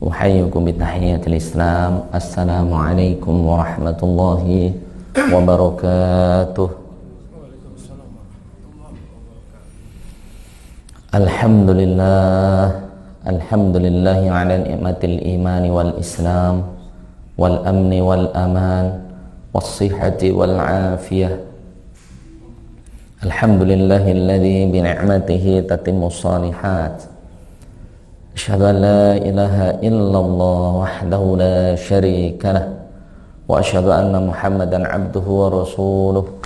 Uhayyikum bitahiyatil Islam. Assalamualaikum warahmatullahi wabarakatuh. Alhamdulillahi ala ni'matil imani wal islam wal amni wal aman was sihhati wal afiyah. Alhamdulillahilladzi bi ni'matihi tatimmus shalihat. Asyhadu an la ilaha illallah wahdahu la syarika lah wa asyhadu anna Muhammadan abduhu wa rasuluh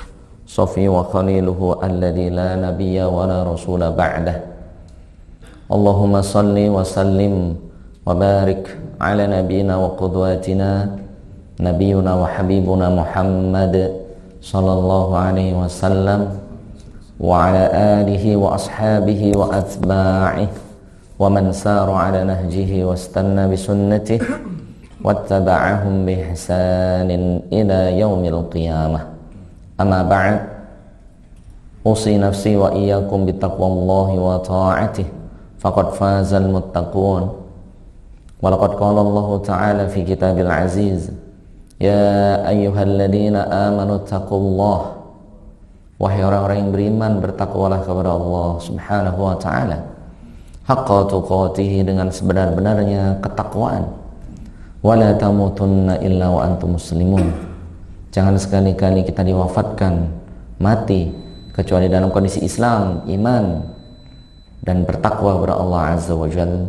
safi wa khaliluhu alladzi la nabiyya wa la rasula ba'dah. Allahumma salli wa sallim wa barik ala nabiyyina wa qudwatina nabiyyuna wa habibuna Muhammad sallallahu alaihi wasallam wa ala alihi wa ashabihi wa atba'ihi wa man sara ala nahjihi wastanna bisunnatihi wattaba'ahum biihsanin ila yaumil qiyamah. Amma ba'd, usi nafsi wa iyyakum bittaqwallahi wa ta'atihi faqad fazal muttaqun. Wa laqad qala Allah ta'ala fi kitabil aziz, ya ayyuhalladzina amanu taqullaha, wahai orang-orang yang beriman, bertakwalah kepada Allah subhanahu wa ta'ala haqqa tuqatih, dengan sebenar-benarnya ketakwaan. Wala tamutunna illa wa antum muslimun, jangan sekali-kali kita diwafatkan, mati, kecuali dalam kondisi Islam, iman, dan bertakwa kepada Allah azza wa jalla.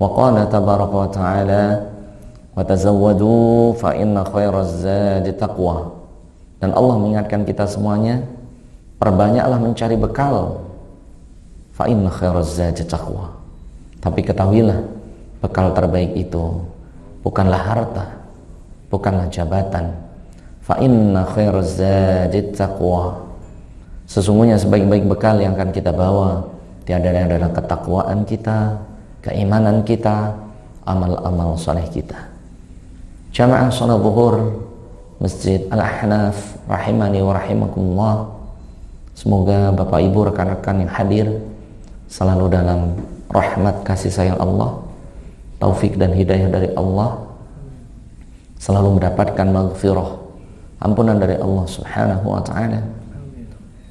Wa qala tabaraka wa ta'ala, wa tazawwadu fa inna khairaz zadi taqwa. Dan Allah mengingatkan kita semuanya, perbanyaklah mencari bekal, fa inna khairaz zadi taqwa. Tapi ketahuilah, bekal terbaik itu bukanlah harta, bukanlah jabatan. Fa inna khairaz zadi taqwa. Sesungguhnya sebaik-baik bekal yang akan kita bawa tiada lain adalah ketakwaan kita, keimanan kita, amal-amal soleh kita. Jamaah salat zuhur Masjid Al-Ahnaf rahimani wa rahimakumullah. Semoga Bapak Ibu, rekan-rekan yang hadir selalu dalam rahmat kasih sayang Allah, taufik dan hidayah dari Allah, selalu mendapatkan maghfirah, ampunan dari Allah subhanahu wa ta'ala.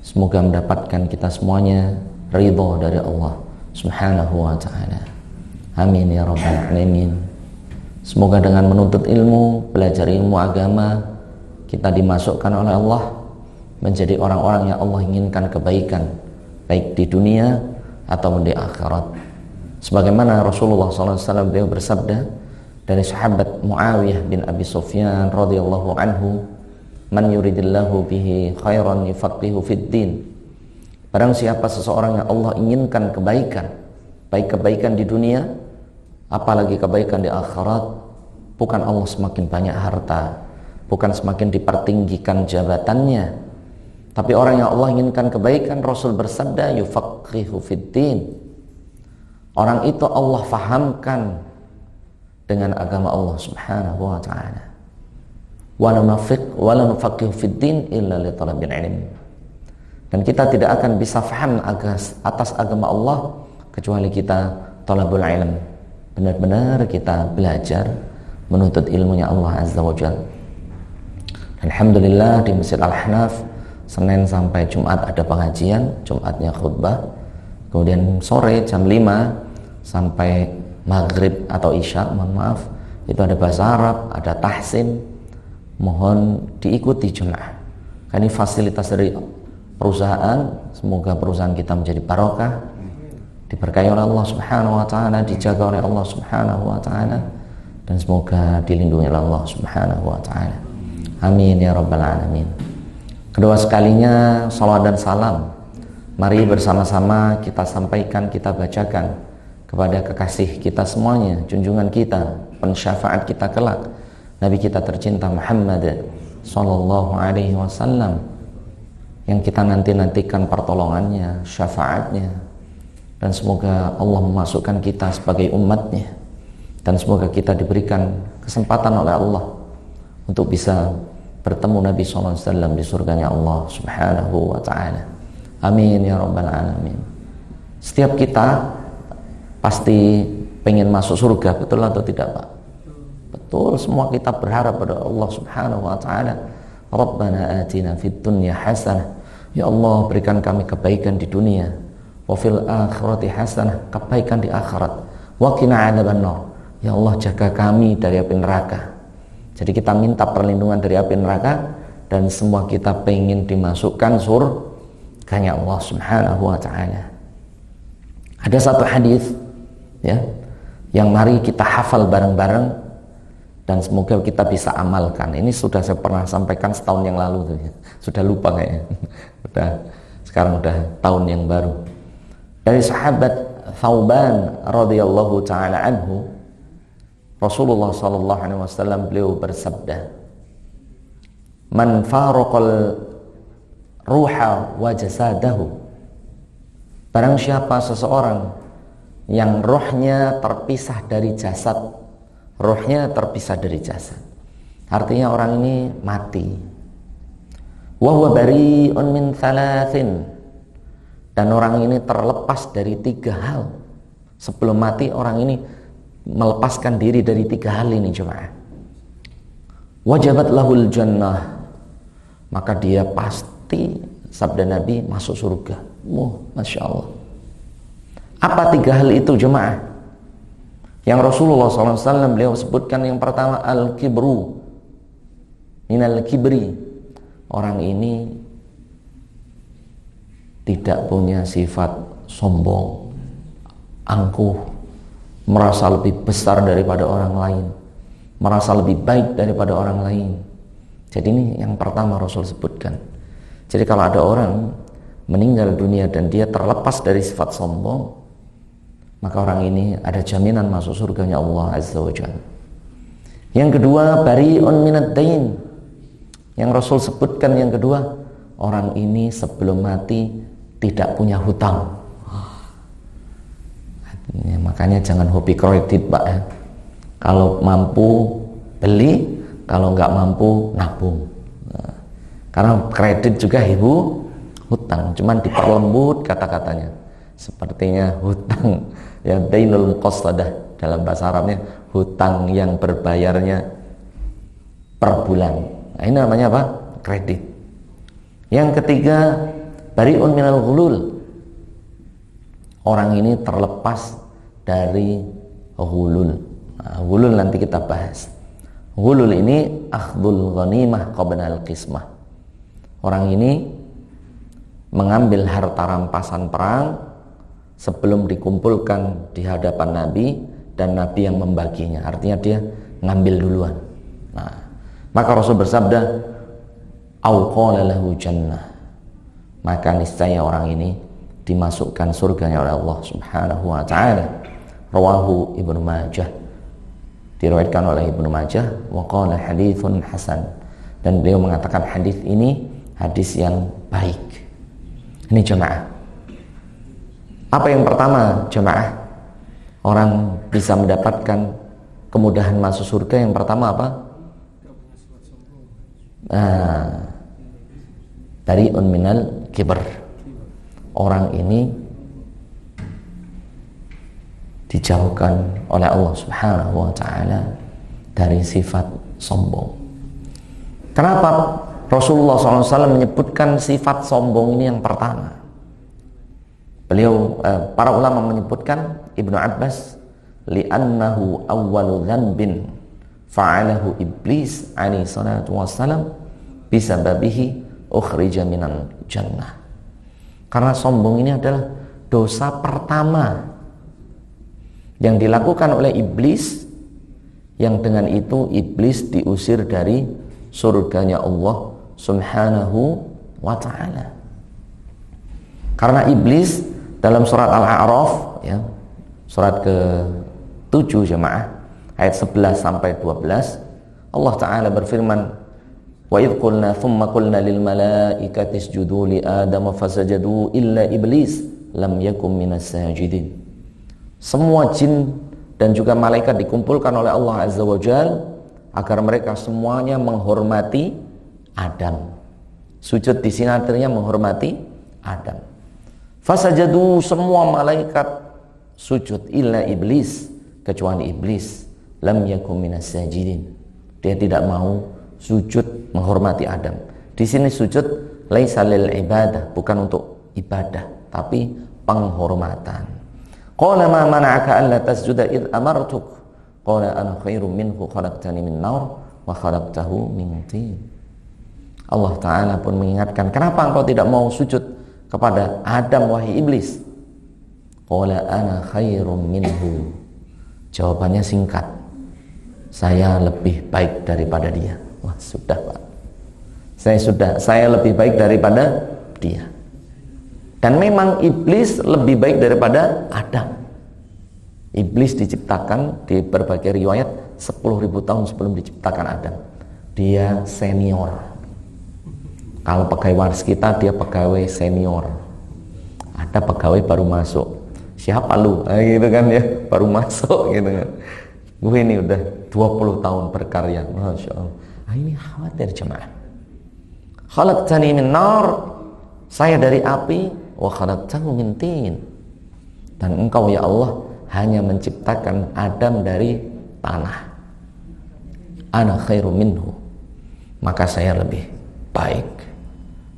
Semoga mendapatkan kita semuanya ridha dari Allah subhanahu wa ta'ala. Amin ya rabbal alamin. Semoga dengan menuntut ilmu, belajar ilmu agama, kita dimasukkan oleh Allah menjadi orang-orang yang Allah inginkan kebaikan, baik di dunia atau di akhirat. Sebagaimana Rasulullah SAW beliau bersabda dari sahabat Muawiyah bin Abi Sufyan radhiyallahu anhu, man yuridillahu bihi khairan yufaqihu fid din. Barang siapa seseorang yang Allah inginkan kebaikan, baik kebaikan di dunia apalagi kebaikan di akhirat, bukan Allah semakin banyak harta, bukan semakin dipertinggikan jabatannya, tapi orang yang Allah inginkan kebaikan, Rasul bersabda yufaqihu fid din, orang itu Allah fahamkan dengan agama Allah subhanahu wa ta'ala. Wa la nufaqihu fid din illa li talabil ilm. Dan kita tidak akan bisa faham atas agama Allah kecuali kita talabul ilm, benar-benar kita belajar menuntut ilmunya Allah azza wa jalla. Alhamdulillah di Masjid Al-Ahnaf Senin sampai Jumat ada pengajian, Jumatnya khutbah, kemudian sore jam 5 sampai maghrib atau isya, mohon maaf, itu ada bahasa Arab, ada tahsin. Mohon diikuti jemaah. Ini fasilitas dari perusahaan, semoga perusahaan kita menjadi barokah, diberkahi oleh Allah subhanahu wa ta'ala, dijaga oleh Allah subhanahu wa ta'ala, dan semoga dilindungi oleh Allah subhanahu wa ta'ala. Amin ya rabbal alamin. Kedua sekalinya salawat dan salam mari bersama-sama kita sampaikan, kita bacakan kepada kekasih kita semuanya, junjungan kita, pensyafaat kita kelak, Nabi kita tercinta Muhammad sallallahu alaihi wasallam, yang kita nanti-nantikan pertolongannya, syafaatnya, dan semoga Allah memasukkan kita sebagai umatnya, dan semoga kita diberikan kesempatan oleh Allah untuk bisa bertemu Nabi SAW di surganya Allah subhanahu wa ta'ala. Amin ya rabbal alamin. Setiap kita pasti pengen masuk surga, betul atau tidak Pak? Betul, semua kita berharap pada Allah Subhanahu wa taala. Rabbana atina fid dunya hasanah. Ya Allah, berikan kami kebaikan di dunia. Wa fil akhirati hasanah, kebaikan di akhirat. Wa qina adzabannar. Ya Allah, jaga kami dari api neraka. Jadi kita minta perlindungan dari api neraka, dan semua kita pengen dimasukkan surganya Allah Subhanahu wa taala. Ada satu hadis ya, yang mari kita hafal bareng-bareng dan semoga kita bisa amalkan. Ini sudah saya pernah sampaikan setahun yang lalu tuh ya. Sudah lupa kayaknya. Sekarang udah tahun yang baru. Dari sahabat Thauban radhiyallahu taala anhu, Rasulullah sallallahu alaihi wasallam beliau bersabda, "Man faraqal ruha wa jasadahu." Barang siapa seseorang yang rohnya terpisah dari jasad, rohnya terpisah dari jasad, artinya orang ini mati. Wa huwa bari'un min thalathin, dan orang ini terlepas dari 3 hal. Sebelum mati orang ini melepaskan diri dari 3 hal ini jemaah. Wajabat lahul jannah, maka dia pasti, sabda Nabi, masuk surga. Masya Allah. Apa 3 hal itu jemaah? Yang Rasulullah SAW beliau sebutkan, yang pertama al-kibru minal kibri. Orang ini tidak punya sifat sombong, angkuh, merasa lebih besar daripada orang lain, merasa lebih baik daripada orang lain. Jadi ini yang pertama Rasul sebutkan. Jadi kalau ada orang meninggal dunia dan dia terlepas dari sifat sombong, maka orang ini ada jaminan masuk surganya Allah Azza wa Jalla. Yang kedua, bari'un minad dain. Yang Rasul sebutkan yang kedua, orang ini sebelum mati tidak punya hutang. Ya, makanya jangan hobi kredit Pak ya. Kalau mampu beli, kalau nggak mampu nabung. Nah, karena kredit juga hutang, cuman diperlembut kata-katanya. Sepertinya hutang ya, dainul muqassadah dalam bahasa Arabnya, hutang yang berbayarnya per bulan. Nah, ini namanya apa? Kredit. Yang ketiga, bari'un minal ghulul. Orang ini terlepas dari ghulul. Nah, ghulul nanti kita bahas. Ghulul ini akhdul ghanimah qabla al-qismah. Orang ini mengambil harta rampasan perang sebelum dikumpulkan di hadapan Nabi, dan Nabi yang membaginya. Artinya dia ngambil duluan. Nah, maka Rasul bersabda, au qala lahu jannah, maka niscaya orang ini dimasukkan surganya oleh Allah Subhanahu wa taala. Rawahu Ibnu Majah, diriwayatkan oleh Ibnu Majah, wa qala haditsun hasan, dan beliau mengatakan hadis ini hadis yang baik. Ini jemaah. Apa yang pertama jemaah? Orang bisa mendapatkan kemudahan masuk surga, yang pertama apa? Bari'un minal kibr. Orang ini dijauhkan oleh Allah Subhanahu wa taala dari sifat sombong. Kenapa Rasulullah SAW menyebutkan sifat sombong ini yang pertama? Beliau, para ulama menyebutkan, Ibnu Abbas, li'annahu awwalu dhanbin fa'alahu iblis alaihi salatu wassalam bisababihi ukhrija minan jannah. Karena sombong ini adalah dosa pertama yang dilakukan oleh iblis, yang dengan itu iblis diusir dari surganya Allah Subhanahu wa ta'ala. Karena iblis dalam surat Al-A'raf ya, surat ke-7 jemaah, ayat 11 sampai 12, Allah taala berfirman, wa idh qulna thumma qulna lil malaikati isjudu li adam fasajadu illa iblis lam yakum minas sajidin. Semua jin dan juga malaikat dikumpulkan oleh Allah Azza wa Jalla agar mereka semuanya menghormati Adam. Sujud di sini artinya menghormati Adam. Fasajadu, semua malaikat sujud, illa iblis, kecuali iblis, lam yakum minas sajidin. Dia tidak mau sujud menghormati Adam. Di sini sujud laisa lil ibadah, bukan untuk ibadah, tapi penghormatan. Qala ma mana'aka alla tasjuda id amartuk? Qala ana khairum minhu khalaqtani min nar wa khalaqtahu min tin. Allah Ta'ala pun mengingatkan, kenapa engkau tidak mau sujud kepada Adam wahai iblis? Qala ana khairum minhu. Jawabannya singkat, saya lebih baik daripada dia. Wah, sudah Pak, saya lebih baik daripada dia. Dan memang iblis lebih baik daripada Adam. Iblis diciptakan di berbagai riwayat 10.000 tahun sebelum diciptakan Adam. Dia senior. Kalau pegawai waris kita, dia pegawai senior. Ada pegawai baru masuk, siapa lu? Gitu kan ya, baru masuk gitu kan. Gue ini udah 20 tahun berkarya, Masya Allah. Ini khawatir jemaah. Khalaqtani min nar, saya dari api, wa khalaqtahu min tin. Dan engkau ya Allah hanya menciptakan Adam dari tanah. Ana khairu minhu, maka saya lebih baik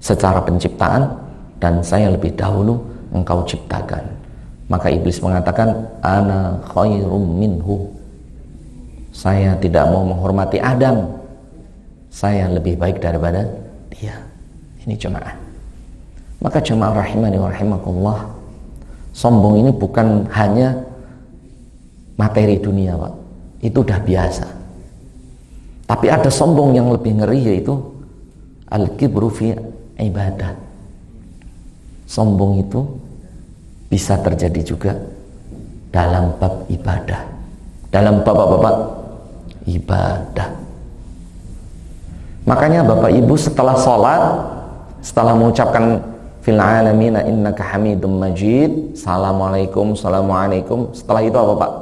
secara penciptaan, dan saya lebih dahulu engkau ciptakan. Maka iblis mengatakan, ana khairum minhu, saya tidak mau menghormati Adam, saya lebih baik daripada dia. Ini jemaah. Maka jemaah rahimani wa rahimakumullah, sombong ini bukan hanya materi dunia Pak, itu udah biasa. Tapi ada sombong yang lebih ngeri, yaitu al-kibru fi ibadah. Sombong itu bisa terjadi juga dalam bab ibadah, dalam bab apa? Ibadah. Makanya Bapak Ibu setelah sholat, setelah mengucapkan fil alamina innaka hamidum majid, assalamualaikum, assalamualaikum, setelah itu apa Pak?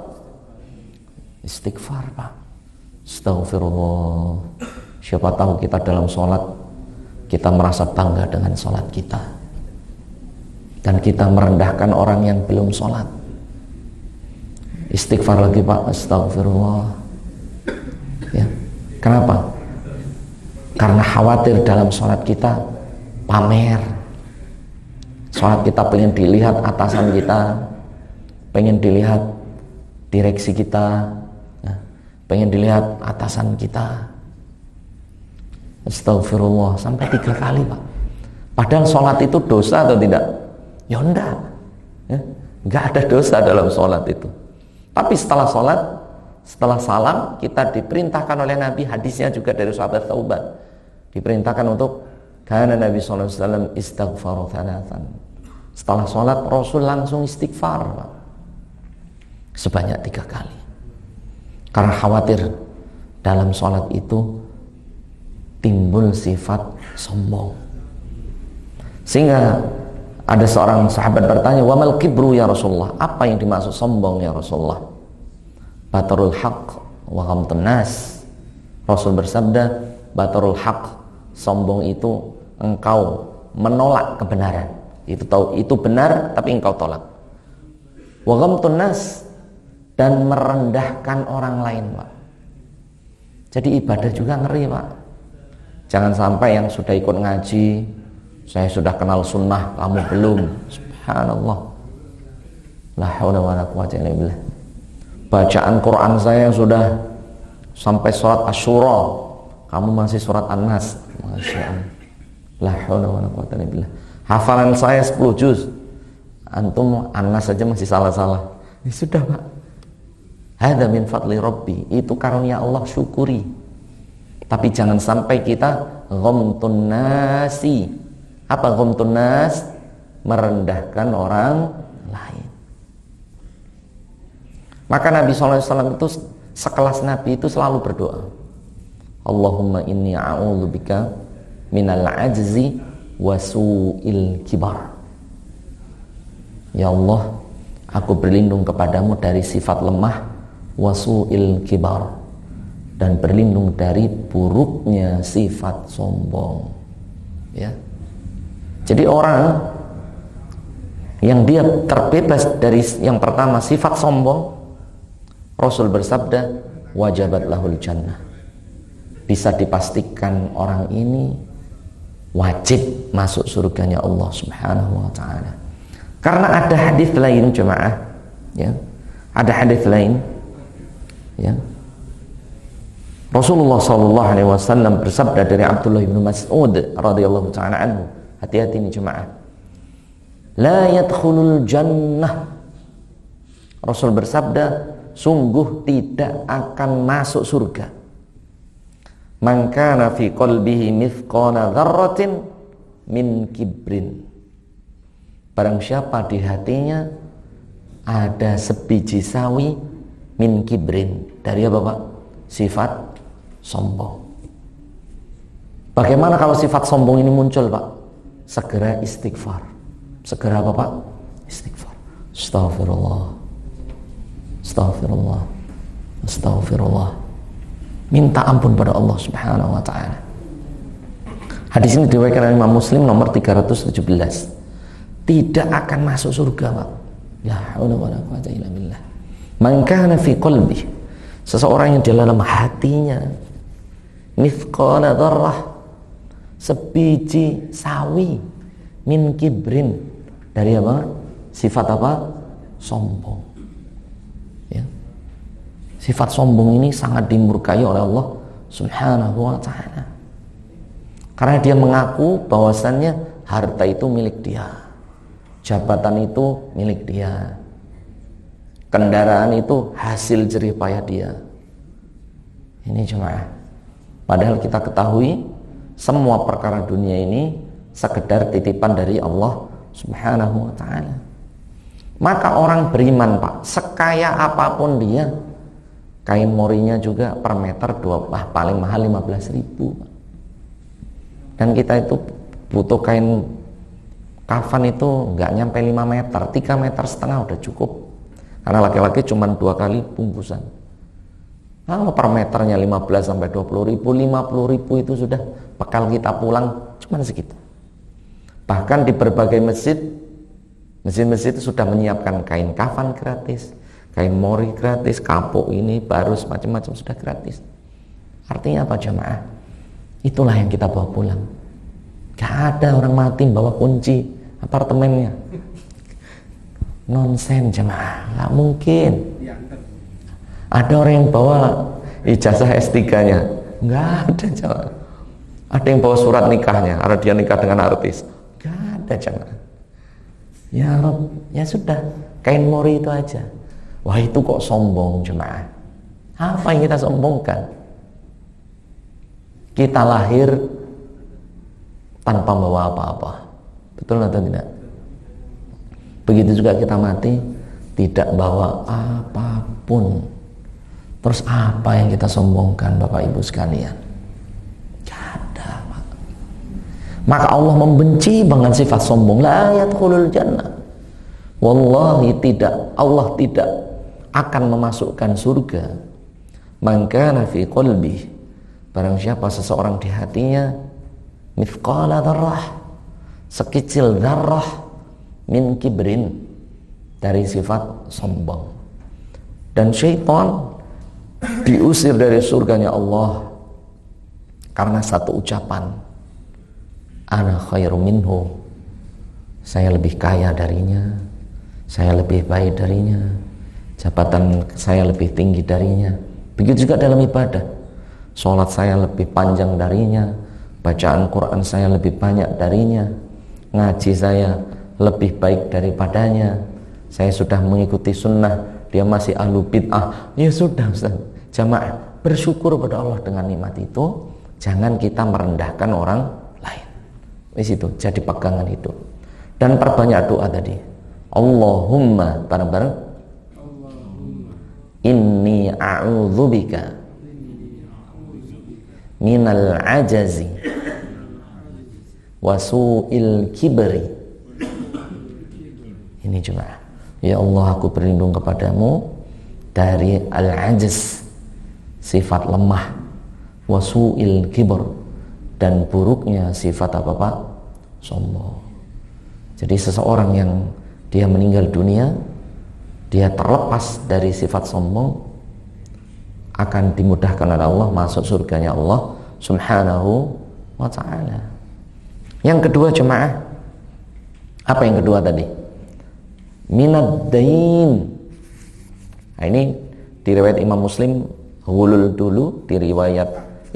Istighfar Pak. Astaghfirullah. Siapa tahu kita dalam sholat, kita merasa bangga dengan sholat kita, dan kita merendahkan orang yang belum sholat. Istighfar lagi Pak. Astaghfirullah. Ya. Kenapa? Karena khawatir dalam sholat kita pamer. Sholat kita pengen dilihat atasan kita, pengen dilihat direksi kita, pengen dilihat atasan kita. Astagfirullah sampai 3 kali Pak. Padahal sholat itu dosa atau tidak? Ya enggak, enggak ada dosa dalam sholat itu. Tapi setelah sholat, setelah salam, kita diperintahkan oleh Nabi, hadisnya juga dari sahabat Thauban, diperintahkan untuk karena Nabi SAW istighfar thalathan. Setelah sholat Rasul langsung istighfar Pak, sebanyak 3 kali. Karena khawatir dalam sholat itu timbul sifat sombong. Sehingga ada seorang sahabat bertanya, wa mal kibru ya Rasulullah, apa yang dimaksud sombong ya Rasulullah? Batarul haq wa ghamtun nas. Rasul bersabda, batarul haq, sombong itu engkau menolak kebenaran. Itu benar tapi engkau tolak. Wa ghamtun nas, dan merendahkan orang lain Pak. Jadi ibadah juga ngeri Pak. Jangan sampai yang sudah ikut ngaji, saya sudah kenal sunnah, kamu belum. Subhanallah. La haula wala quwwata illa billah. Bacaan Quran saya sudah sampai surat Asyura, kamu masih surat An-Nas. Masya Allah. La haula wala quwwata illa billah. Hafalan saya 10 juz, antum An-Nas saja masih salah-salah. Ya sudah Pak. Hadza min fadli Rabbi, itu karunia Allah, syukuri. Tapi jangan sampai kita ghamtun nasi. Apa ghamtun nas? Merendahkan orang lain. Maka Nabi SAW itu sekelas Nabi itu selalu berdoa, Allahumma inni a'udzubika minal ajzi wa su'il kibar. Ya Allah, aku berlindung kepadamu dari sifat lemah, wasu'il kibar, dan berlindung dari buruknya sifat sombong. Ya. Jadi orang yang dia terbebas dari yang pertama sifat sombong, Rasul bersabda, wajabat lahul jannah. Bisa dipastikan orang ini wajib masuk surganya Allah Subhanahu wa taala. Karena ada hadis lain jemaah, ya. Ada hadis lain, ya. Rasulullah sallallahu alaihi wasallam bersabda dari Abdullah bin Mas'ud radhiyallahu taala anhu. Hati-hati nih jemaah. La yadkhulul jannah. Rasul bersabda, sungguh tidak akan masuk surga man kana fi qalbihi mithqala dzarratin min kibrin. Barang siapa di hatinya ada sebiji sawi min kibrin, dari apa Pak? Sifat sombong. Bagaimana kalau sifat sombong ini muncul Pak? Segera istighfar. Segera apa Pak? Istighfar. Astaghfirullah, astaghfirullah, astaghfirullah. Minta ampun pada Allah Subhanahu wa taala. Hadis ini diriwayatkan oleh Imam Muslim nomor 317. Tidak akan masuk surga, Pak. La haula wala quwata illa billah. Man kana fi qalbi, seseorang yang di dalam hatinya mithqala dzarrah, sebiji sawi min kibrin, dari apa? Sifat apa? Sombong. Ya. Sifat sombong ini sangat dimurkai oleh Allah Subhanahu wa taala. Karena dia mengaku bahwasannya harta itu milik dia, jabatan itu milik dia, kendaraan itu hasil jerih payah dia. Ini jemaah. Padahal kita ketahui semua perkara dunia ini sekedar titipan dari Allah Subhanahu wa taala. Maka orang beriman Pak, sekaya apapun dia, kain morinya juga per meter paling mahal 15.000. Dan kita itu butuh kain kafan itu nggak nyampe 5 meter, 3,5 meter udah cukup. Karena laki-laki cuma 2 kali bungkusan. Kalau per meternya 15 sampai 20.000, 50.000 itu sudah bekal kita pulang cuma segitu. Bahkan di berbagai masjid itu sudah menyiapkan kain kafan gratis, kain mori gratis, kapuk ini, barus, macam-macam sudah gratis. Artinya apa jemaah? Itulah yang kita bawa pulang. Gak ada orang mati bawa kunci apartemennya. Nonsen jemaah, gak mungkin. Ada orang yang bawa ijazah S3-nya, gak ada jemaah. Ada yang bawa surat nikahnya, karena dia nikah dengan artis. Gak ada jemaah. Ya Rob, ya sudah, kain mori itu aja. Wah itu kok sombong jemaah. Apa yang kita sombongkan? Kita lahir tanpa membawa apa-apa. Betul atau tidak? Begitu juga kita mati tidak bawa apapun. Terus apa yang kita sombongkan Bapak Ibu sekalian? Gak ada, Pak. Maka Allah membenci dengan sifat sombong. La yadkhulul jannah. Wallahi tidak, Allah tidak akan memasukkan surga man kana fi qalbi, barang siapa seseorang di hatinya mithqala dzarrah, sekecil dzarrah min kibrin, dari sifat sombong. Dan syaitan diusir dari surganya Allah karena satu ucapan, ana khairu minhu, saya lebih kaya darinya, saya lebih baik darinya, jabatan saya lebih tinggi darinya. Begitu juga dalam ibadah, sholat saya lebih panjang darinya, bacaan Quran saya lebih banyak darinya, ngaji saya lebih baik daripadanya, saya sudah mengikuti sunnah, dia masih ahlu bid'ah. Ya sudah Ustaz, jamaah bersyukur pada Allah dengan nikmat itu. Jangan kita merendahkan orang lain. Di situ jadi pegangan hidup. Dan perbanyak doa tadi. Allahumma, bareng-bareng, inni a'udzubika minal ajazi wa su'il kibri. Ini jemaah, ya Allah, aku berlindung kepadamu dari al-ajaz, sifat lemah, wa su'il kibr, dan buruknya sifat apa Pak? Sombong. Jadi seseorang yang dia meninggal dunia, dia terlepas dari sifat sombong, akan dimudahkan oleh Allah masuk surganya Allah Subhanahu wa ta'ala. Yang kedua jemaah, apa yang kedua tadi? Minad dain. Nah, ini di riwayat Imam Muslim hulul dulu, di riwayat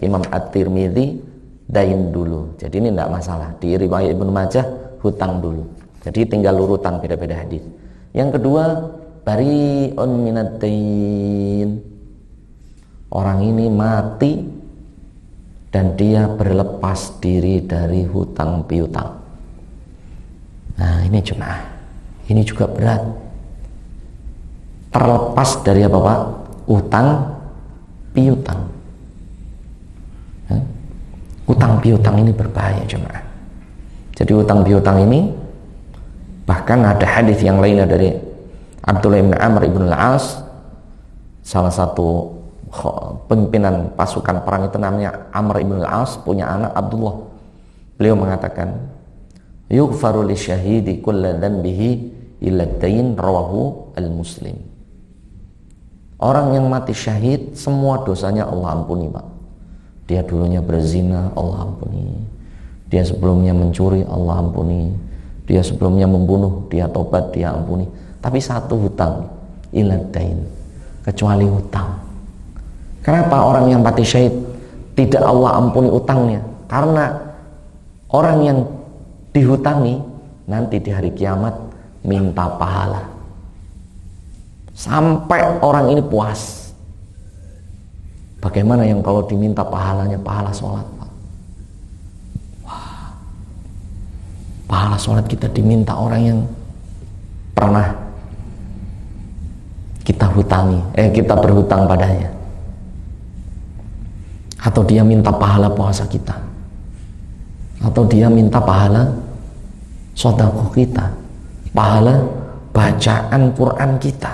Imam At-Tirmidzi dain dulu. Jadi ini tidak masalah. Di riwayat Ibnu Majah hutang dulu. Jadi tinggal urutan beda-beda hadis. Yang kedua, bari'un minad dain. Orang ini mati dan dia berlepas diri dari hutang piutang. Nah, ini jemaah. Ini juga berat. Terlepas dari apa Pak? Utang piutang. Utang piutang ini berbahaya jemaah. Jadi utang piutang ini, bahkan ada hadis yang lainnya dari Abdullah bin Amr ibn al-As, salah satu pimpinan pasukan perang itu namanya Amr ibn al-As, punya anak Abdullah. Beliau mengatakan, yughfaru lisyahidi kulla dhanbihi illa dain, rawahu al-Muslim. Orang yang mati syahid semua dosanya Allah ampuni Pak. Dia dulunya berzina, Allah ampuni. Dia sebelumnya mencuri, Allah ampuni. Dia sebelumnya membunuh, dia tobat, dia ampuni. Tapi satu hutang, illa dain, kecuali hutang. Kenapa orang yang mati syahid tidak Allah ampuni utangnya? Karena orang yang dihutangi nanti di hari kiamat minta pahala sampai orang ini puas. Bagaimana yang kalau diminta pahalanya pahala sholat Pak? Wah, pahala sholat kita diminta orang yang pernah kita hutangi, kita berhutang padanya. Atau dia minta pahala puasa kita, atau dia minta pahala sedekah kita, pahala bacaan Quran kita.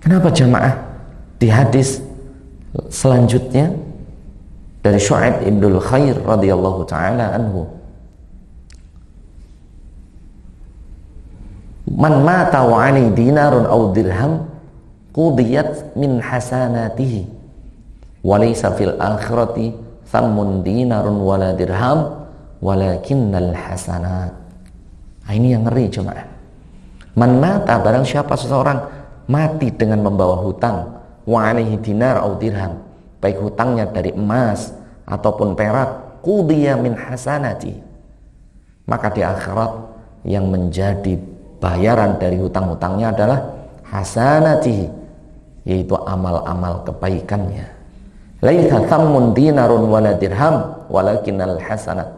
Kenapa jamaah? Di hadis selanjutnya dari Syu'aib ibnul Khair radhiyallahu taala anhu, man mata wa 'alaihi dinarun aw dirham qudiyat min hasanatihi wa laysa fil akhirati thammun dinarun wala dirham walakinnal hasanat. Nah, ini yang ngeri jemaah. Man mata, barang siapa seseorang mati dengan membawa hutang, wa 'alaihi dinar aw dirham, baik hutangnya dari emas ataupun perak, qudiya min hasanati, maka di akhirat yang menjadi bayaran dari hutang-hutangnya adalah hasanatihi, yaitu amal-amal kebaikannya. Laisa thammun dinarun wala dirham walakinnal hasanat,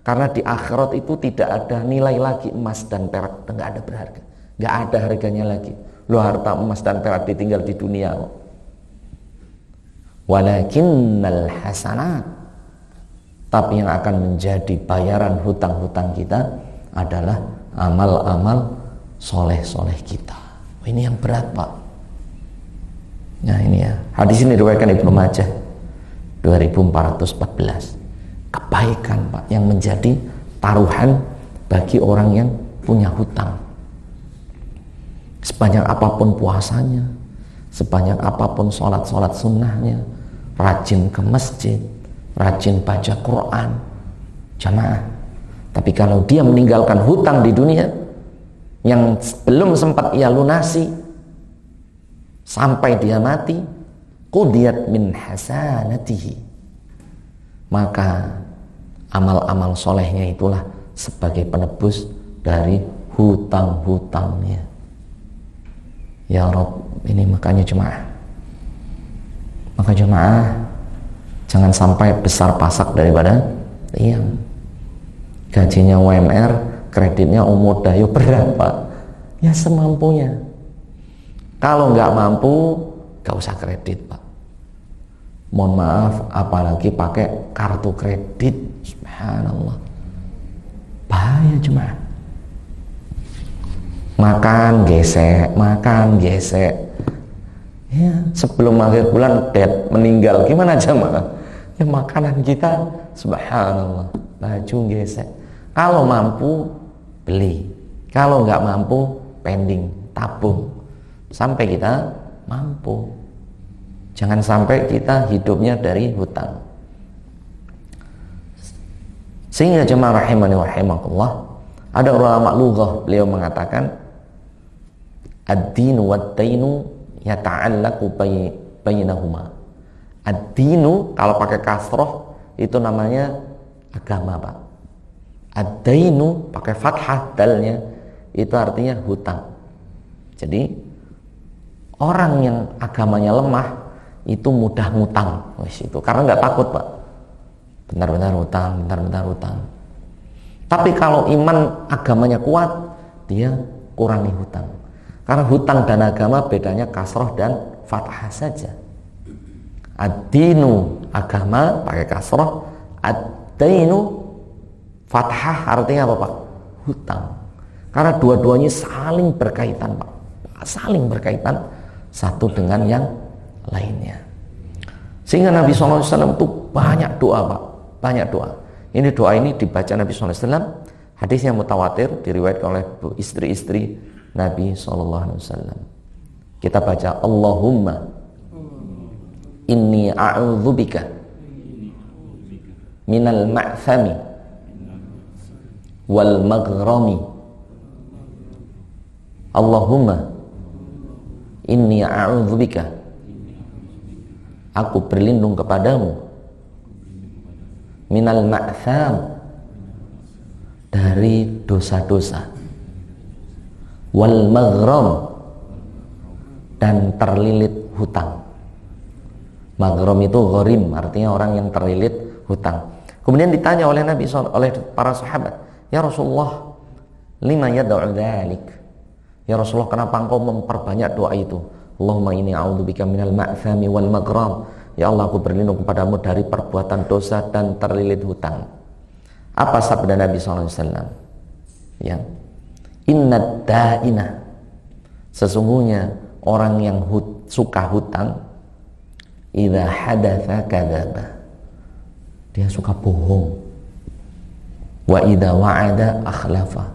karena di akhirat itu tidak ada nilai lagi emas dan perak, tidak ada berharga, nggak ada harganya lagi. Lo harta emas dan perak ditinggal di dunia. Walakinnal hasanat, tapi yang akan menjadi bayaran hutang-hutang kita adalah amal-amal soleh-soleh kita. Ini yang berat Pak. Nah ini ya, hadis ini diriwayatkan Ibnu Majah 2414. Kebaikan Pak yang menjadi taruhan bagi orang yang punya hutang. Sebanyak apapun puasanya, sebanyak apapun sholat-sholat sunnahnya, rajin ke masjid, rajin baca Quran, jamaah. Tapi kalau dia meninggalkan hutang di dunia yang belum sempat ia lunasi sampai dia mati, qudiyat min hasanatihi, maka amal-amal solehnya itulah sebagai penebus dari hutang-hutangnya. Ya Rabb, ini makanya jemaah, maka jemaah jangan sampai besar pasak daripada tiang. Gajinya UMR, kreditnya umudah, ya berat Pak, ya semampunya. Kalau nggak mampu, nggak usah kredit Pak. Mohon maaf, apalagi pakai kartu kredit, subhanallah, bahaya jemaah. Makan gesek, ya sebelum akhir bulan dead, meninggal, gimana jemaah? Ya makanan kita, subhanallah, baju gesek. Kalau mampu beli, kalau nggak mampu pending, tabung sampai kita mampu. Jangan sampai kita hidupnya dari hutang. Sehingga jemaah rahimani wa rahimakumullah, ada ulama lughah beliau mengatakan ad-dinu wad-dainu yata'allaqu bainahuma. Ad-dinu kalau pakai kasroh itu namanya agama, Pak. Ad-dainu pakai fathah dalnya itu artinya hutang. Jadi orang yang agamanya lemah itu mudah ngutang, itu karena nggak takut, Pak. Benar-benar hutang. Tapi kalau iman agamanya kuat, dia kurangi hutang. Karena hutang dan agama bedanya kasroh dan fathah saja. Ad-dinu agama pakai kasroh, ad-dainu fathah artinya apa, Pak? Hutang. Karena dua-duanya saling berkaitan, Pak. Saling berkaitan satu dengan yang lainnya. Sehingga Nabi SAW itu banyak doa, Pak. Banyak doa. Ini doa ini dibaca Nabi SAW. Hadisnya mutawatir, diriwayatkan oleh istri-istri Nabi SAW. Kita baca, Allahumma inni a'udzubika minal ma'thami wal maghrami. Allahumma inni a'udzubika, aku berlindung kepadamu, minal ma'tham, dari dosa-dosa, wal maghram, dan terlilit hutang. Maghram itu gharim, artinya orang yang terlilit hutang. Kemudian ditanya oleh Nabi oleh para sahabat, ya Rasulullah, lima yad'u dzalik? Ya Rasulullah, kenapa engkau memperbanyak doa itu? Allahumma inni a'udzubika minal ma'thami wal maghram. Ya Allah, aku berlindung kepadamu dari perbuatan dosa dan terlilit hutang. Apa sabda Nabi SAW? Ya, innad da'ina, sesungguhnya orang yang suka hutang, idza hadatsa kadzaba, dia suka bohong. Wa idza wa'ada akhlafa,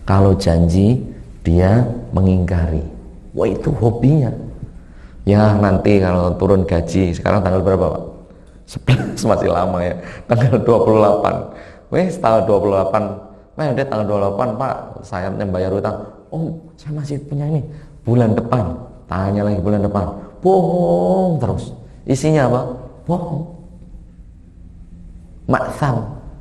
kalau janji dia mengingkari. Wah, itu hobinya. Ya nanti kalau turun gaji, sekarang tanggal berapa, Pak? 11 masih lama ya. Tanggal 28. Wes tanggal 28. Udah tanggal 28, Pak, saya yang bayar utang. Oh, saya masih punya ini. Bulan depan. Tanya lagi bulan depan. Bohong terus. Isinya apa? Bohong. Ma'tham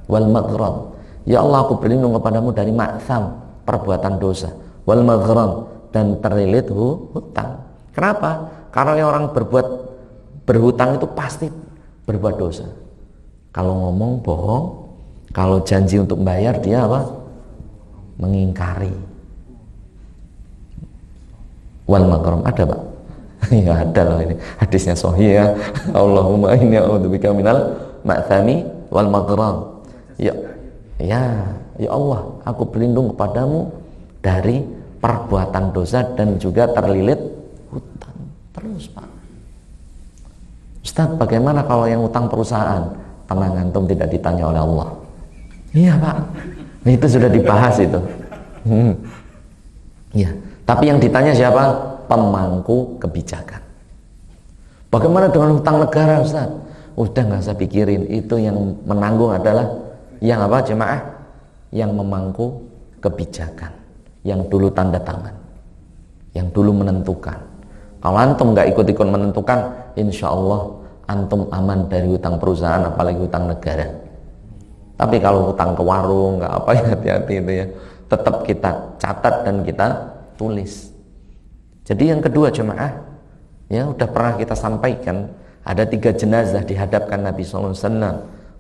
wal maghram. Ya Allah, aku berlindung kepadamu dari ma'tham, perbuatan dosa, wal maghram, dan terlilit hutang. Kenapa? Karena orang berhutang itu pasti berbuat dosa. Kalau ngomong bohong, kalau janji untuk bayar dia apa? Mengingkari. Wal maghram ada, Pak? Ya ada loh, ini hadisnya sahih ya. Allahumma inni a'udzubika minal ma'thami wal maghram. Ya Allah, aku berlindung kepadamu dari perbuatan dosa dan juga terlilit hutang. Terus, Pak. Ustaz, bagaimana kalau yang utang perusahaan? Tenang, antum tidak ditanya oleh Allah. Iya, Pak. Itu sudah dibahas itu. Ya, tapi yang ditanya siapa? Pemangku kebijakan. Bagaimana dengan hutang negara, Ustaz? Udah nggak usah pikirin, itu yang menanggung adalah yang apa, jemaah? Yang memangku kebijakan, yang dulu tanda tangan, yang dulu menentukan. Kalau antum nggak ikut-ikut menentukan, insya Allah antum aman dari hutang perusahaan, apalagi hutang negara. Tapi kalau hutang ke warung, nggak apa, ya hati-hati itu ya. Tetap kita catat dan kita tulis. Jadi yang kedua, jemaah, ya udah pernah kita sampaikan, ada 3 jenazah dihadapkan Nabi SAW.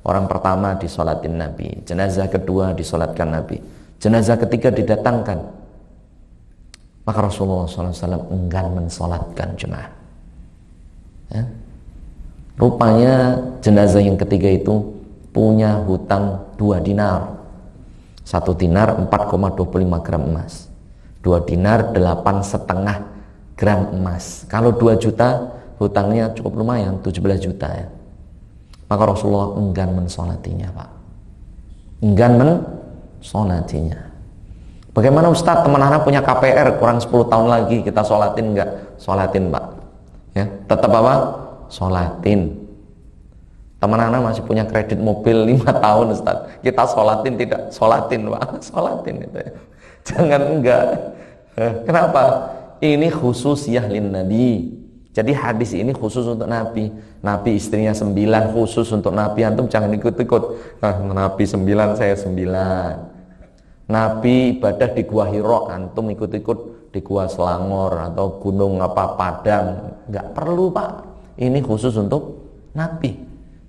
Orang pertama disolatin Nabi, jenazah kedua disolatkan Nabi, jenazah ketiga didatangkan. Maka Rasulullah SAW enggan mensolatkan jemaah. Ya. Rupanya jenazah yang ketiga itu punya hutang 2 dinar. 1 dinar 4,25 gram emas, 2 dinar 8,5 gram emas. Kalau 2 juta hutangnya cukup lumayan, 17 juta ya. Maka Rasulullah enggan mensolatinya, Pak. Enggan mensolatinya. Bagaimana Ustaz, teman anak punya KPR kurang 10 tahun lagi kita solatin enggak? Solatin, Pak. Ya, tetap apa? Sholatin. Teman anak masih punya kredit mobil 5 tahun Ustaz. Kita sholatin tidak? Sholatin Pak, sholatin itu ya. Jangan enggak. Kenapa? Ini khususiyah lin Nabi. Jadi hadis ini khusus untuk Nabi. Nabi istrinya 9 khusus untuk Nabi. Antum jangan ikut-ikut. Nabi 9, saya 9. Nabi ibadah di Gua Hira, antum ikut-ikut di Gua Selangor atau gunung Padang. Enggak perlu Pak. Ini khusus untuk Nabi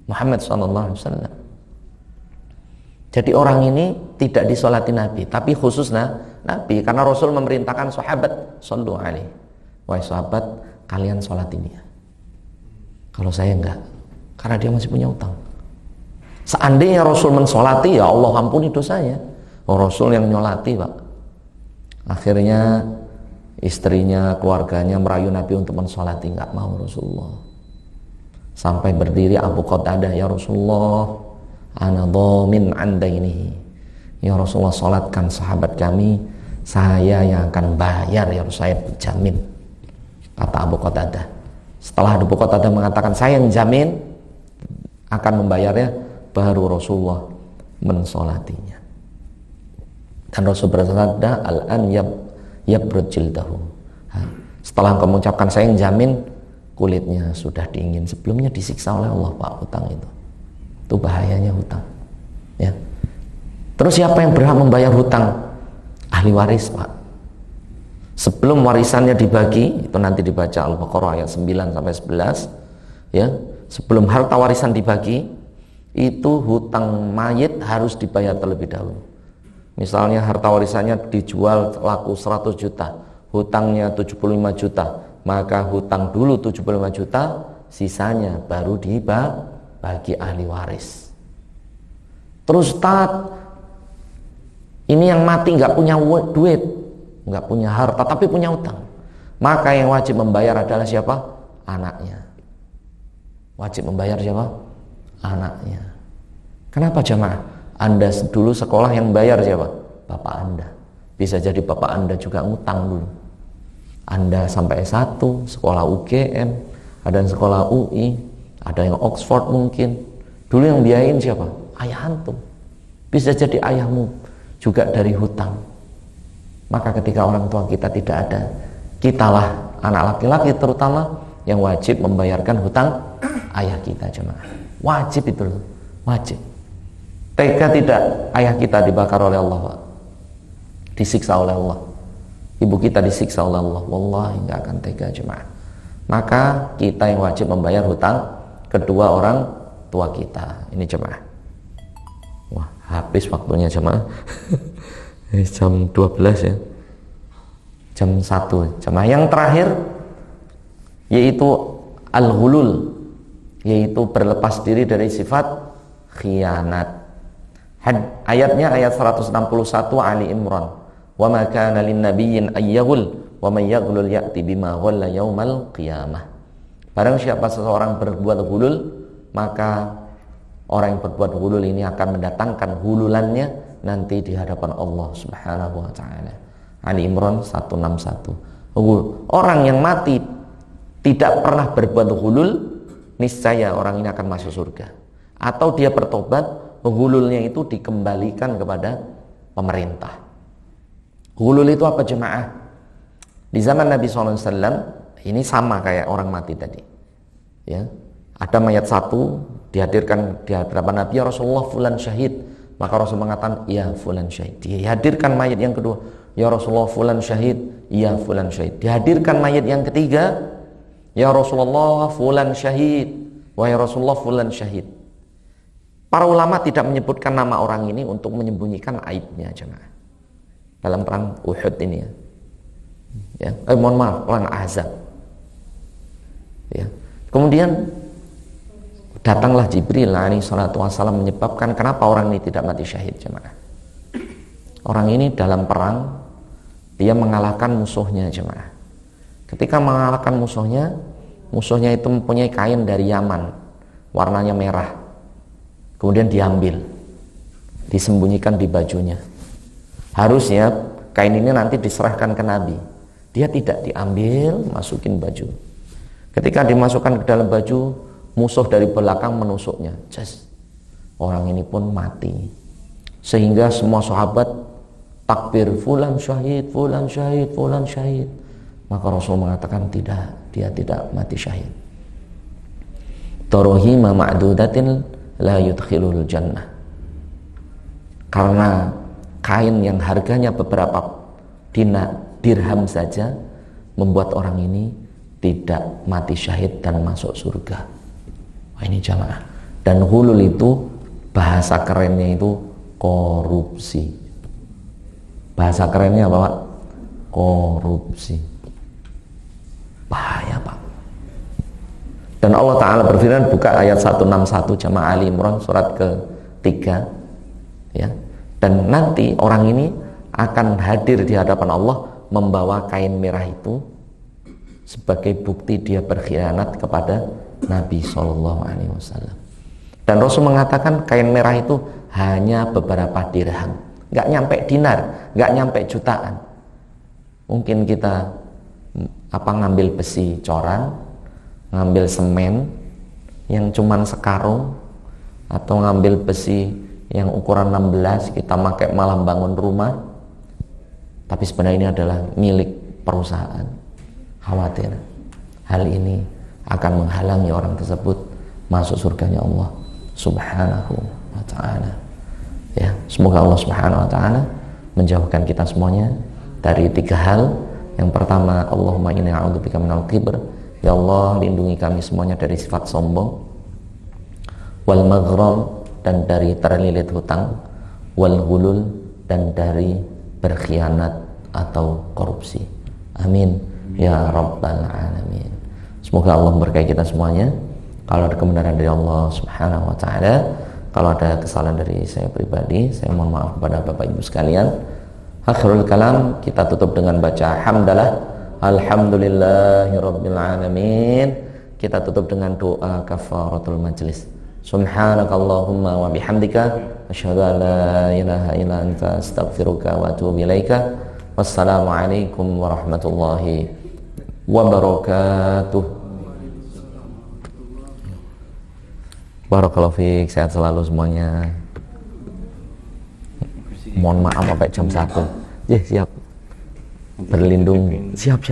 Muhammad SAW. Jadi orang ini tidak disolati Nabi, tapi khusus Nabi, karena Rasul memerintahkan sahabat, sallu alaihi. Wahai sahabat, kalian solati dia. Kalau saya enggak, karena dia masih punya utang. Seandainya Rasul mensolati, ya Allah ampuni dosanya. Rasul yang nyolati Pak. Akhirnya istrinya, keluarganya merayu Nabi untuk mensolati, enggak mau Rasulullah. Sampai berdiri Abu Qatadah, ya Rasulullah, ana dhamin an dainihi. Ya Rasulullah, salatkan sahabat kami, saya yang akan bayar, ya Rasulullah, saya jamin. Kata Abu Qatadah. Setelah Abu Qatadah mengatakan saya yang jamin akan membayarnya, baru Rasulullah mensolatinya. Dan Rasul bersabda, al-an yabrud jildahu. Setelah engkau mengucapkan saya yang jamin, kulitnya sudah dingin. Sebelumnya disiksa oleh Allah Pak, hutang itu. Itu bahayanya hutang. Ya. Terus siapa yang berhak membayar hutang? Ahli waris Pak. Sebelum warisannya dibagi, itu nanti dibaca Al-Baqarah ayat 9 sampai 11, ya. Sebelum harta warisan dibagi, itu hutang mayit harus dibayar terlebih dahulu. Misalnya harta warisannya dijual laku 100 juta, hutangnya 75 juta, maka hutang dulu 75 juta, sisanya baru dibagi ahli waris. Terus ini yang mati nggak punya duit, nggak punya harta, tapi punya utang, maka yang wajib membayar adalah siapa? Anaknya. Wajib membayar siapa? Anaknya. Kenapa jamaah? Anda dulu sekolah yang bayar siapa? Bapak Anda. Bisa jadi bapak Anda juga ngutang dulu. Anda sampai S1, sekolah UGM, ada yang sekolah UI, ada yang Oxford mungkin. Dulu yang biayain siapa? Ayah antum. Bisa jadi ayahmu juga dari hutang. Maka ketika orang tua kita tidak ada, kitalah anak laki-laki terutama yang wajib membayarkan hutang ayah kita jemaah. Wajib itu, wajib. Tega tidak ayah kita dibakar oleh Allah Pak? Disiksa oleh Allah. Ibu kita disiksa oleh Allah, wallahi nggak akan tega jemaah. Maka kita yang wajib membayar hutang kedua orang tua kita. Ini jemaah. Wah, habis waktunya jemaah. Jam 12 ya. Jam 1 jemaah. Yang terakhir yaitu al-ghulul, yaitu berlepas diri dari sifat khianat. Ayatnya ayat 161 Ali Imran. Wa ma kana lin nabiyyin ayyaghul wa may yaghlul ya'ti bima ghalla yaumal qiyamah. Barang siapa seseorang berbuat ghulul, maka orang yang berbuat ghulul ini akan mendatangkan hululannya nanti di hadapan Allah Subhanahu wa taala. Ali Imran 161. Orang yang mati tidak pernah berbuat ghulul, niscaya orang ini akan masuk surga. Atau dia bertobat, ghululnya itu dikembalikan kepada pemerintah. Ghulul itu apa jemaah? Di zaman Nabi SAW ini sama kayak orang mati tadi. Ya, ada mayat satu dihadirkan di hadapan Nabi, ya Rasulullah fulan syahid. Maka Rasul mengatakan, ya fulan syahid. Dihadirkan mayat yang kedua, ya Rasulullah fulan syahid, ya fulan syahid. Dihadirkan mayat yang ketiga, ya Rasulullah fulan syahid, wahai Rasulullah fulan syahid. Para ulama tidak menyebutkan nama orang ini untuk menyembunyikan aibnya jemaah. Dalam perang Uhud ini ya. Mohon maaf, perang Ahzab. Ya. Kemudian datanglah Jibril alaihi salatu wasallam menyebabkan kenapa orang ini tidak mati syahid jemaah. Orang ini dalam perang dia mengalahkan musuhnya jemaah. Ketika mengalahkan musuhnya itu mempunyai kain dari Yaman, warnanya merah. Kemudian diambil, disembunyikan di bajunya. Harusnya kain ini nanti diserahkan ke Nabi. Dia tidak diambil, masukin baju. Ketika dimasukkan ke dalam baju, musuh dari belakang menusuknya. Orang ini pun mati. Sehingga semua sahabat takbir, fulan syahid, fulan syahid, fulan syahid. Maka Rasul mengatakan tidak, dia tidak mati syahid. Torohima ma'dudatin la yudkhilul jannah. Karena kain yang harganya beberapa dirham saja membuat orang ini tidak mati syahid dan masuk surga. Wah, ini jamaah. Dan hulul itu bahasa kerennya itu korupsi. Bahasa kerennya apa, Pak? Korupsi. Bahaya, Pak. Dan Allah Ta'ala berfirman, buka ayat 161 jamaah Ali Imran surat ke-3 ya. Dan nanti orang ini akan hadir di hadapan Allah membawa kain merah itu sebagai bukti dia berkhianat kepada Nabi SAW. Dan Rasul mengatakan kain merah itu hanya beberapa dirham, nggak nyampe dinar, nggak nyampe jutaan. Mungkin kita ngambil besi coran, ngambil semen yang cuman sekarung, atau ngambil besi yang ukuran 16 kita pakai malah bangun rumah, tapi sebenarnya ini adalah milik perusahaan. Khawatir hal ini akan menghalangi orang tersebut masuk surganya Allah Subhanahu wa ta'ala. Ya, semoga Allah Subhanahu wa ta'ala menjauhkan kita semuanya dari 3 hal. Yang pertama, Allahumma inni a'udzubika minal kibr. Ya Allah, lindungi kami semuanya dari sifat sombong, wal maghram, dan dari terlilit hutang, wal hulul, dan dari berkhianat atau korupsi. Amin ya rabbal alamin. Semoga Allah memberkahi kita semuanya. Kalau ada kebenaran dari Allah Subhanahu wa ta'ala, kalau ada kesalahan dari saya pribadi, saya mohon maaf kepada Bapak Ibu sekalian. Akhirul kalam, kita tutup dengan baca hamdalah, alhamdulillahirabbil alamin. Kita tutup dengan doa kafaratul majlis. Subhanakallahumma wa bihamdika asyhadu an la ilaha illa anta astaghfiruka wa atubu ilaika. Wassalamualaikum warahmatullahi wabarakatuh. Barakallahu fiik, sehat selalu semuanya. Mohon maaf sampai jam 1. Siap. Berlindung, siap.